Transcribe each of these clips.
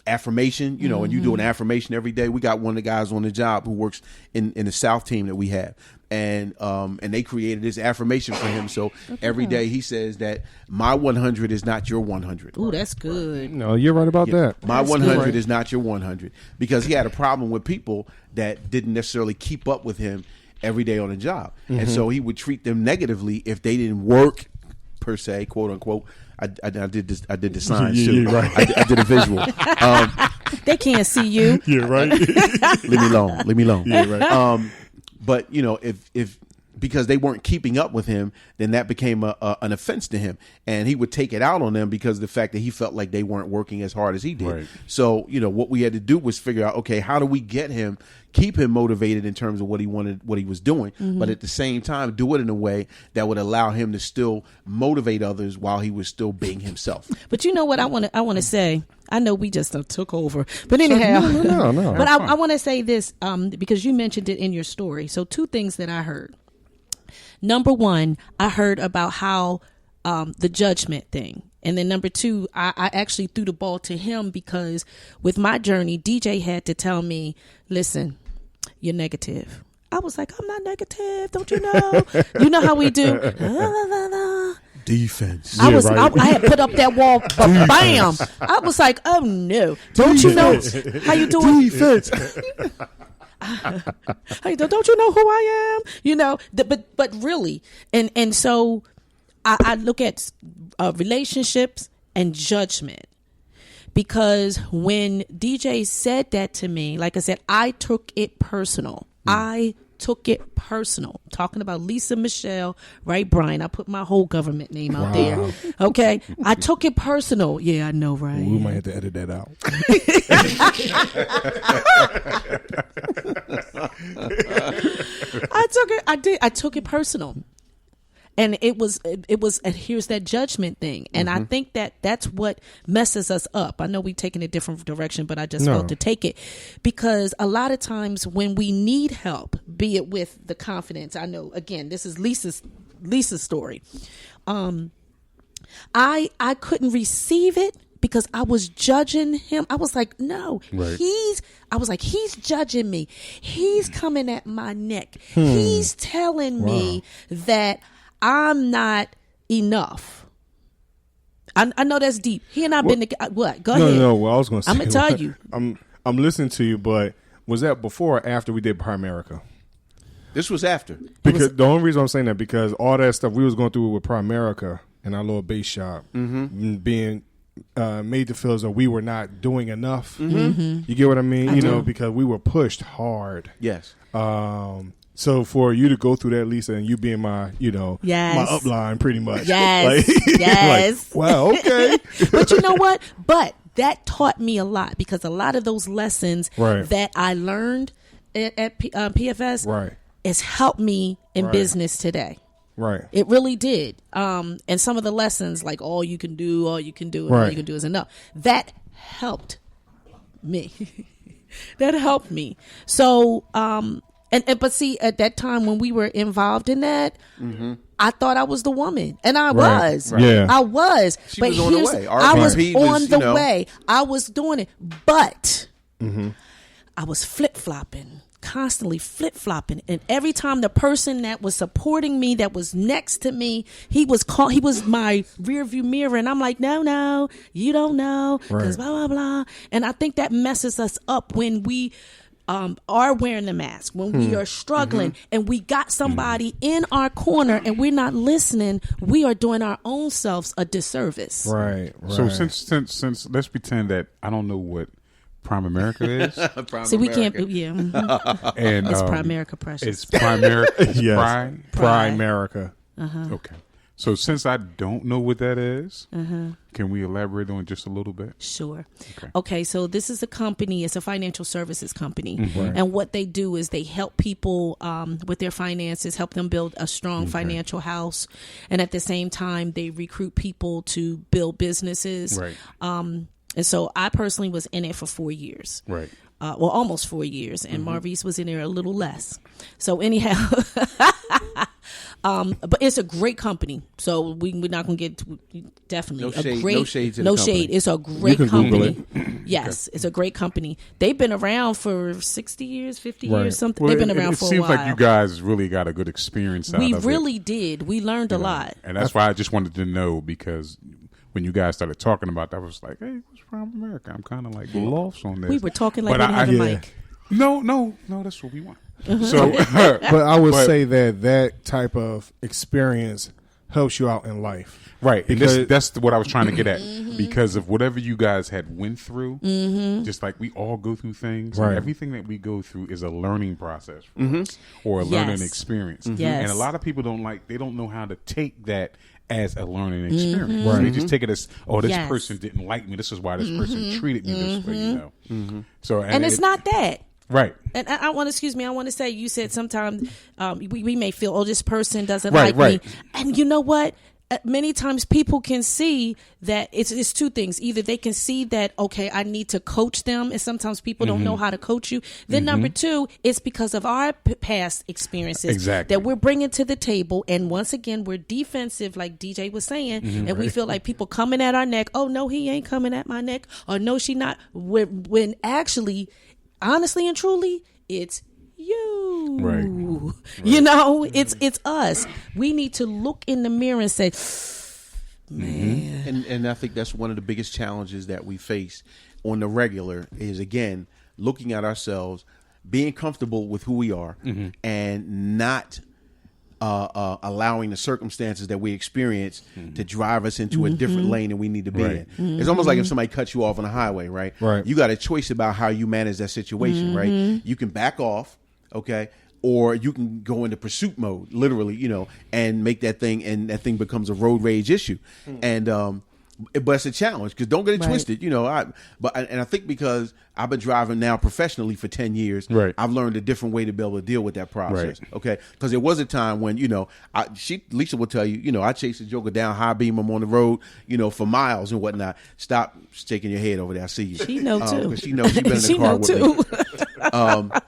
affirmation, you know, and you do an affirmation every day. We got one of the guys on the job who works in the South team that we have. And they created this affirmation for him. So every day he says that my 100 is not your 100. Ooh, that's good. No, you're right about that. My That's 100 good. is not your 100, because he had a problem with people that didn't necessarily keep up with him every day on the job. And so he would treat them negatively if they didn't work, per se, quote unquote. I did the signs too. Yeah, right. I did a visual. They can't see you. Yeah, right. Leave me alone. Yeah, right. But you know, if because they weren't keeping up with him, then that became an offense to him, and he would take it out on them because of the fact that he felt like they weren't working as hard as he did. Right. So you know, what we had to do was figure out, okay, how do we keep him motivated in terms of what he wanted, what he was doing, but at the same time do it in a way that would allow him to still motivate others while he was still being himself. But you know what I want to say? I know we just took over, but anyhow, No. But I want to say this because you mentioned it in your story. So 2 things that I heard. Number 1, I heard about how the judgment thing. And then number 2, I actually threw the ball to him because with my journey, DJ had to tell me, listen, you're negative. I was like, I'm not negative. Don't you know? You know how we do. Defense. I right. I had put up that wall, but bam! I was like, oh no! Don't you know how you doing? Defense. Hey, don't you know who I am? You know, but really, and so I look at relationships and judgment, because when DJ said that to me, like I said, I took it personal. I took it personal. Talking about Lisa Michelle, right, Brian? I put my whole government name out there. Okay, I took it personal. Yeah, I know, right? We might have to edit that out. I took it personal. And it was here's that judgment thing. And I think that's what messes us up. I know we've taken a different direction, but I just felt to take it, because a lot of times when we need help, be it with the confidence, I know, again, this is Lisa's story. I couldn't receive it because I was judging him. I was like, no, right. he's judging me. He's coming at my neck. He's telling me that I'm not enough. I know that's deep. He and I've been together. What? Go ahead. No. Well, I was going to say. I'm gonna tell you. I'm listening to you, but was that before or after we did Primerica? This was after. Because the only reason I'm saying that, because all that stuff we was going through with Primerica in our little base shop, being made to feel as though we were not doing enough. You get what I mean? You know, because we were pushed hard. Yes. So for you to go through that, Lisa, and you being my, my upline pretty much. Yes. Like, Yes. Like, wow, okay. But you know what? But that taught me a lot, because a lot of those lessons that I learned at PFS has helped me in business today. Right. It really did. And some of the lessons, like all you can do, and all you can do is enough. That helped me. That helped me. So, but see, at that time when we were involved in that, I thought I was the woman, and I was. Right. Yeah. I was. She but was on the way. I was on the you know. way. I was doing it, but I was flip-flopping. Constantly flip-flopping, and every time the person that was supporting me, that was next to me, he was my rear view mirror, and I'm like, no, you don't know, because blah blah blah. And I think that messes us up when we are wearing the mask, when we are struggling, and we got somebody in our corner and we're not listening. We are doing our own selves a disservice. Right. So since let's pretend that I don't know what Prime America is. So we can't. Yeah. And it's Primerica, precious. It's Primerica. Yes. Primerica. Okay. So since I don't know what that is, can we elaborate on it just a little bit? Sure. Okay. So this is a company. It's a financial services company, and what they do is they help people with their finances, help them build a strong financial house, and at the same time, they recruit people to build businesses. Right. And so I personally was in it for 4 years. Right. Well, almost 4 years, and Maurice was in there a little less. So anyhow, But it's a great company. So we're not going to get definitely No a shade- great no shade to the company. shade. It's a great can Google company. Yes, it's a great company. They've been around for 60 years, 50 Right. years, something. Well, They've been around it for a seems while. like you guys really got a good experience out We of it. really did. We learned a lot. And that's why I just wanted to know, because when you guys started talking about that, I was like, hey, what's wrong with America? I'm kind of like lost on this. We were talking like But we didn't have a yeah. mic. No, that's what we want. So, But I would say that type of experience helps you out in life. right, and Because- that's what I was trying to get at. Mm-hmm. Because of whatever you guys had went through, just like we all go through things, Right. and everything that we go through is a learning process for us, or a learning Yes. experience. Yes. And a lot of people they don't know how to take that as a learning experience. Mm-hmm. So they just take it as, oh, this Yes. person didn't like me. This is why this person treated me this way, you know. So And it's not that. right. And I want to say, you said sometimes we may feel, oh, this person doesn't Right, like right. me. And you know what? Many times people can see that it's two things. Either they can see that, okay, I need to coach them, and sometimes people don't know how to coach you. Then number two, it's because of our past experiences Exactly. that we're bringing to the table. And once again, we're defensive, like DJ was saying, and we feel like people coming at our neck. Oh, no, he ain't coming at my neck. Or no, she not. When actually, honestly and truly, it's you. Right. You know, it's us. We need to look in the mirror and say, man. And I think that's one of the biggest challenges that we face on the regular is, again, looking at ourselves, being comfortable with who we are, and not allowing the circumstances that we experience to drive us into a different lane than we need to be Right. in. It's almost like if somebody cuts you off on the highway, right? Right. You got a choice about how you manage that situation, right? You can back off, okay? Or you can go into pursuit mode, literally, you know, and make that thing, and that thing becomes a road rage issue. And but it's a challenge, because don't get it Right. twisted, you know. I think because I've been driving now professionally for 10 years, Right. I've learned a different way to be able to deal with that process. Right. Okay, because there was a time when, you know, Lisa will tell you, you know, I chased a joker down, high beam him on the road, you know, for miles and whatnot. Stop shaking your head over there. I see you. She know too. 'Cause she knows she's been in the She car know with me. too.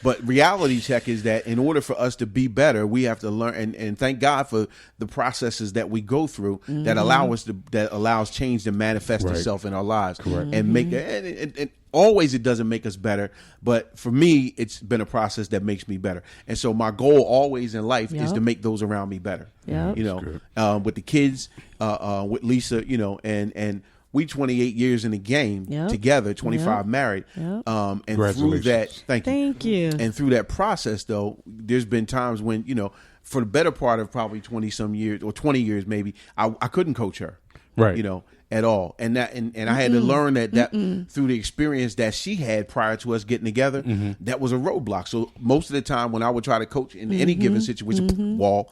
But reality check is that in order for us to be better, we have to learn, and thank God for the processes that we go through that allow us that allows change to manifest Right. itself in our lives. Correct. And make and always it doesn't make us better, but for me, it's been a process that makes me better. And so my goal always in life is Yep. to make those around me better. Yep. You know, with the kids, with Lisa, you know, and we 28 years in the game Yep. together, 25 married. Yep. And through Congratulations. that, thank you. Thank you. And through that process, though, there's been times when, you know, for the better part of probably 20 some years or 20 years, maybe I couldn't coach her, Right. You know, at all. And that, and I had to learn that through the experience that she had prior to us getting together, that was a roadblock. So most of the time when I would try to coach in any given situation, wall,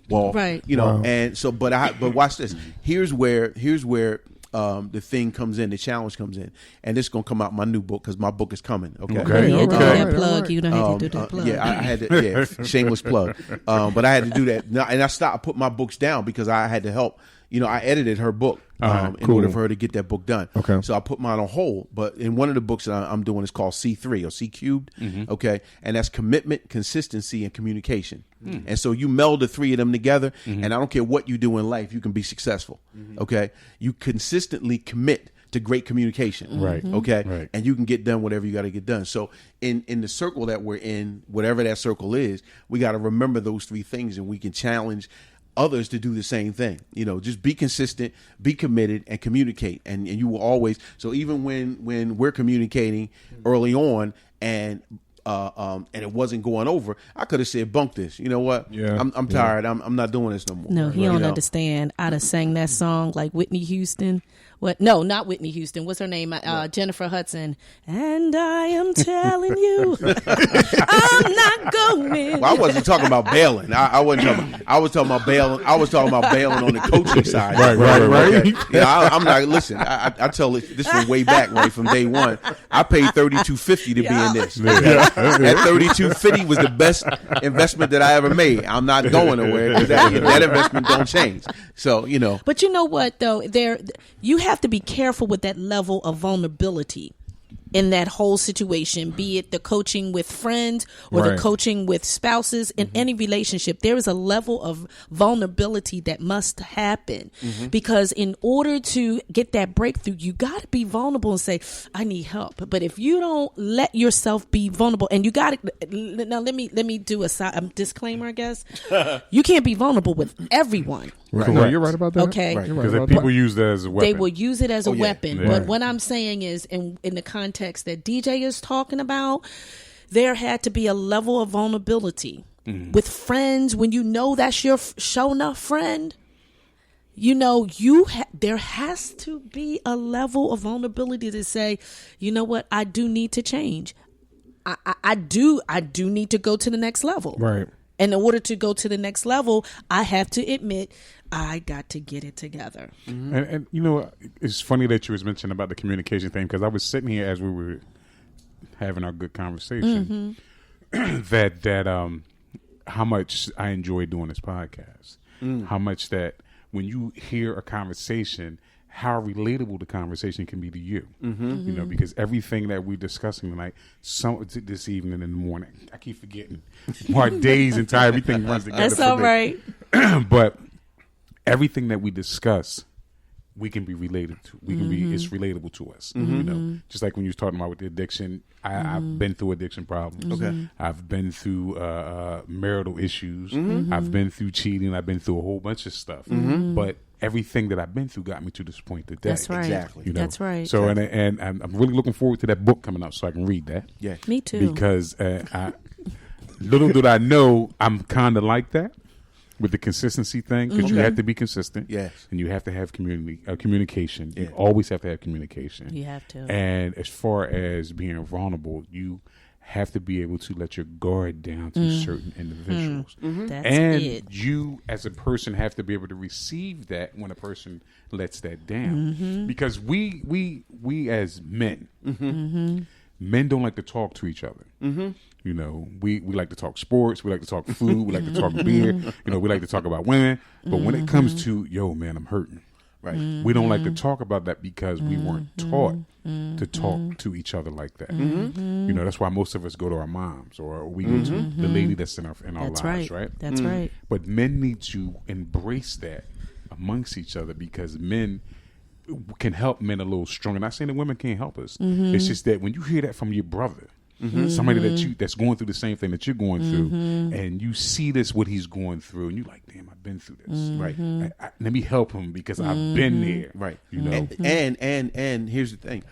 Right. you know, Wow. and so, but watch this. Here's where the thing comes in, the challenge comes in, and this is gonna come out in my new book, because my book is coming. Okay. Okay. You had to do Okay. that plug. Alright. You don't have to do that plug. Yeah, I had to. Yeah, shameless plug. But I had to do that, and I stopped. Put my books down because I had to help. You know, I edited her book in cool. order for her to get that book done. Okay. So I put mine on hold. But in one of the books that I'm doing is called C3 or C cubed. Okay, and that's commitment, consistency, and communication. And so you meld the three of them together, and I don't care what you do in life, you can be successful. Okay, you consistently commit to great communication. Right. Okay. Right. And you can get done whatever you got to get done. So in the circle that we're in, whatever that circle is, we got to remember those three things, and we can challenge others to do the same thing. You know, just be consistent, be committed, and communicate. And you will always. So even when we're communicating early on and it wasn't going over, I could have said, "Bunk this." You know what? Yeah. I'm tired. I'm not doing this no more. No, he You don't know? understand. I'd have sang that song like Whitney Houston. What? No, not Whitney Houston. What's her name? Jennifer Hudson. And I am telling you, I'm not going. Well, I wasn't talking about bailing. I wasn't talking. I was talking about bailing. I was talking about bailing on the coaching side. Right. Okay? Yeah, I'm not. Listen, I tell this from way back, right from day one. I paid $32.50 to be in this. That $32.50 was the best investment that I ever made. I'm not going nowhere because that investment don't change. So you know. But you know what though? You have to be careful with that level of vulnerability. in that whole situation, be it the coaching with friends or the coaching with spouses. In any relationship, there is a level of vulnerability that must happen, because in order to get that breakthrough, you got to be vulnerable and say, I need help. But if you don't let yourself be vulnerable, and you got to, now let me do a disclaimer, I guess. You can't be vulnerable with everyone. Right. No, you're right about that. Okay. Because if people use that as a weapon. They will use it as a weapon. Yeah. But what I'm saying is, in the context that DJ is talking about, there had to be a level of vulnerability with friends. When you know that's your show enough friend, you know, there has to be a level of vulnerability to say, you know what, I do need to change. I do need to go to the next level. Right. And in order to go to the next level, I have to admit, I got to get it together. And you know, it's funny that you was mentioning about the communication thing, because I was sitting here as we were having our good conversation that how much I enjoy doing this podcast. How much that when you hear a conversation, how relatable the conversation can be to you. You know, because everything that we're discussing tonight, this evening in the morning, I keep forgetting. My days and time, everything runs together. That's all right. But everything that we discuss, we can be related to. We can be. It's relatable to us. You know, just like when you was talking about with the addiction. I've been through addiction problems. Okay. I've been through marital issues. I've been through cheating. I've been through a whole bunch of stuff. But everything that I've been through got me to this point today. That's right. Exactly. You know? That's right. So and I'm really looking forward to that book coming out so I can read that. Yeah. Me too. Because little did I know, I'm kind of like that with the consistency thing, because you have to be consistent. Yes. And you have to have communication. Yeah. You always have to have communication. You have to. And as far as being vulnerable, you have to be able to let your guard down to certain individuals. That's and it. you as a person have to be able to receive that when a person lets that down. Because we as men, men don't like to talk to each other. You know, we like to talk sports, we like to talk food, we like to talk beer, you know, we like to talk about women. But when it comes to, yo, man, I'm hurting. Right. We don't like to talk about that because we weren't taught to talk to each other like that. You know, that's why most of us go to our moms, or we go to the lady that's in our That's lives, right. right? That's right. But men need to embrace that amongst each other, because men can help men a little stronger. Not saying that women can't help us. It's just that when you hear that from your brother, somebody that's going through the same thing that you're going through, and you see what he's going through, and you're like, damn, I've been through this. Right. Let me help him because I've been there. Right. You know. And here's the thing.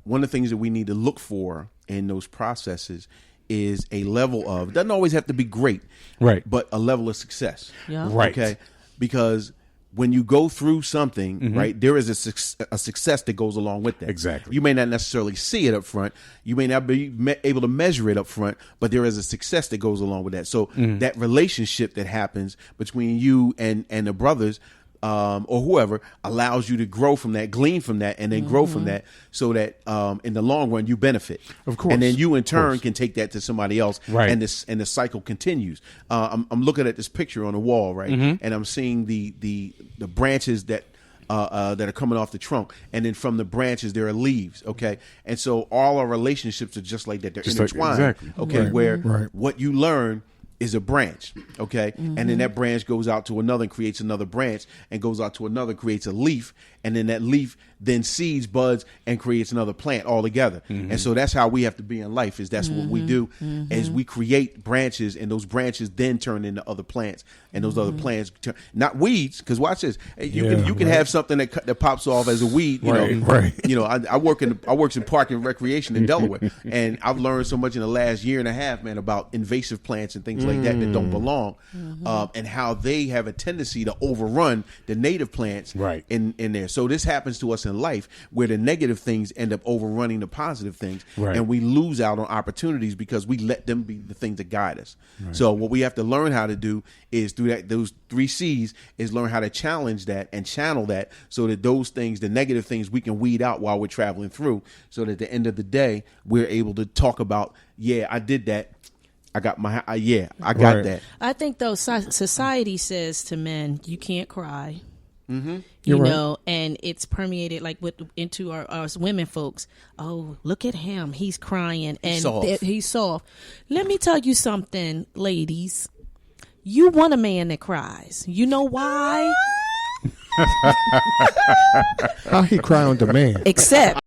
One of the things that we need to look for in those processes is a level of, doesn't always have to be great, right, but a level of success. Yeah. Right. Okay. Because when you go through something, right, there is a success that goes along with that. Exactly. You may not necessarily see it up front. You may not be able to measure it up front, but there is a success that goes along with that. So that relationship that happens between you and the brothers, or whoever, allows you to grow from that, glean from that, and then grow from that, so that in the long run you benefit. Of course. And then you in turn can take that to somebody else, right? And the cycle continues. I'm looking at this picture on the wall, right, and I'm seeing the branches that are coming off the trunk, and then from the branches there are leaves. Okay, and so all our relationships are just like that. They're intertwined. Exactly. Okay, Right. where Right. what you learn is a branch, okay? And then that branch goes out to another and creates another branch, and goes out to another, creates a leaf, and then that leaf then seeds, buds, and creates another plant altogether. And so that's how we have to be in life, is that's what we do, is we create branches, and those branches then turn into other plants, and those other plants turn, not weeds, because watch this, you can have something that pops off as a weed, you know. I works in park and recreation in Delaware, and I've learned so much in the last year and a half, man, about invasive plants and things like that don't belong, and how they have a tendency to overrun the native plants in there. So this happens to us in life, where the negative things end up overrunning the positive things, and we lose out on opportunities because we let them be the things that guide us. So what we have to learn how to do is, through those 3 C's, is learn how to challenge that and channel that, so that those things, the negative things, we can weed out while we're traveling through, so that at the end of the day we're able to talk about, yeah, I did that. I got my, I got that. I think, though, society says to men, you can't cry. You You're right. know, and it's permeated like into our women folks. Oh, look at him. He's crying and he's soft. Let me tell you something, ladies. You want a man that cries. You know why? How he cry on demand? Except